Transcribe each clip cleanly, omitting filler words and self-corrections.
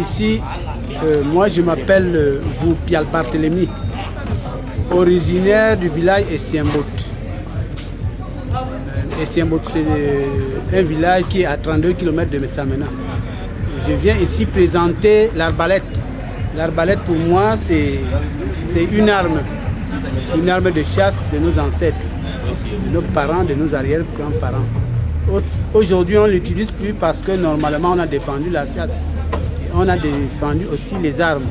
Ici, moi je m'appelle Voupial Barthélemy, originaire du village Essiembot. Essiembot, c'est un village qui est à 32 km de Messamena. Je viens ici présenter l'arbalète. L'arbalète pour moi c'est une arme de chasse de nos ancêtres, de nos parents, de nos arrière-grands-parents. Aujourd'hui on ne l'utilise plus parce que normalement on a défendu la chasse. Et on a défendu aussi les armes.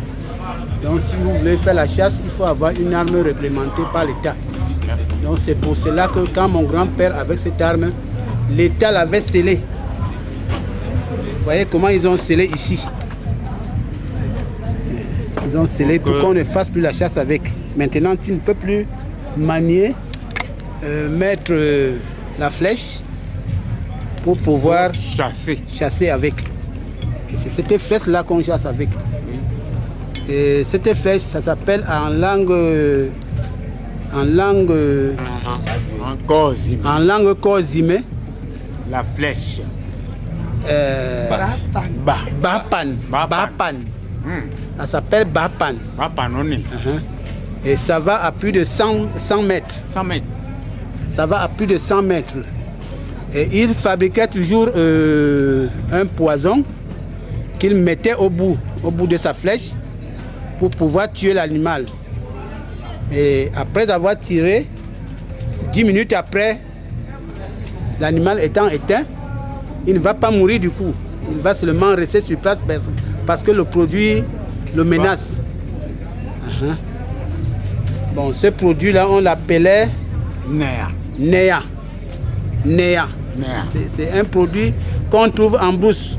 Donc si vous voulez faire la chasse, il faut avoir une arme réglementée par l'État. Donc c'est pour cela que quand mon grand-père avec cette arme, l'État l'avait scellée. Vous voyez comment ils ont scellé ici. Ils ont scellé pour qu'on ne fasse plus la chasse avec. Maintenant, tu ne peux plus manier, mettre la flèche pour pouvoir chasser avec. Et c'est cette flèche-là qu'on chasse avec. Et cette flèche, ça s'appelle en langue Kozime. La flèche. Bapan. Ça s'appelle Bapan. Et ça va à plus de 100 mètres. 100 mètres. Ça va à plus de 100 mètres. Et il fabriquait toujours un poison qu'il mettait au bout de sa flèche pour pouvoir tuer l'animal. Et après avoir tiré, 10 minutes après, l'animal étant éteint, il ne va pas mourir du coup. Il va seulement rester sur place parce que le produit le menace. Bon, ce produit-là, on l'appelait Néa. C'est un produit qu'on trouve en brousse.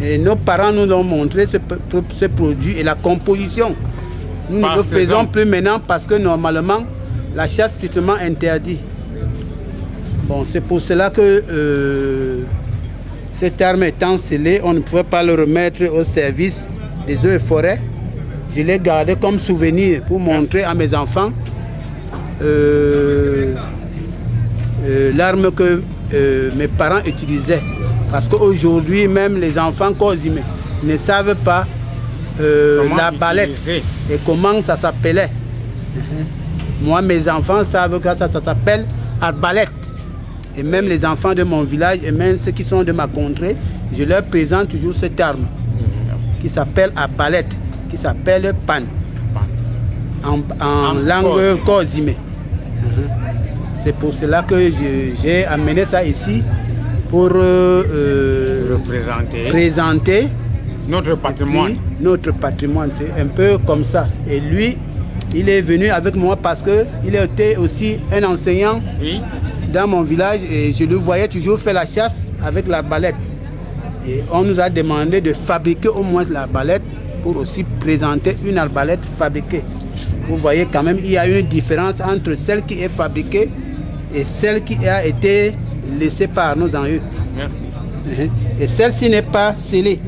Et nos parents nous ont montré ce produit et la composition. Nous ne le faisons plus maintenant parce que normalement, la chasse est strictement interdite. Bon, c'est pour cela que cette arme étant scellée, on ne pouvait pas le remettre au service des eaux et forêts. Je l'ai gardé comme souvenir pour montrer à mes enfants l'arme que mes parents utilisaient. Parce qu'aujourd'hui, même les enfants Kozime ne savent pas l'arbalète et comment ça s'appelait. Moi, mes enfants savent que ça s'appelle arbalète. Et même les enfants de mon village et même ceux qui sont de ma contrée, je leur présente toujours cette arme qui s'appelle arbalète, qui s'appelle pan en langue Kozime. C'est pour cela que j'ai amené ça ici pour présenter notre patrimoine. Notre patrimoine, c'est un peu comme ça. Et lui, il est venu avec moi parce qu'il était aussi un enseignant dans mon village et je le voyais toujours faire la chasse avec l'arbalète. Et on nous a demandé de fabriquer au moins l'arbalète pour aussi présenter une arbalète fabriquée. Vous voyez quand même, il y a une différence entre celle qui est fabriquée et celle qui a été laissée par nos aïeux. Merci. Et celle-ci n'est pas scellée.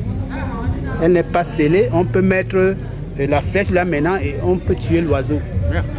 Elle n'est pas scellée. On peut mettre la flèche là maintenant et on peut tuer l'oiseau. Merci.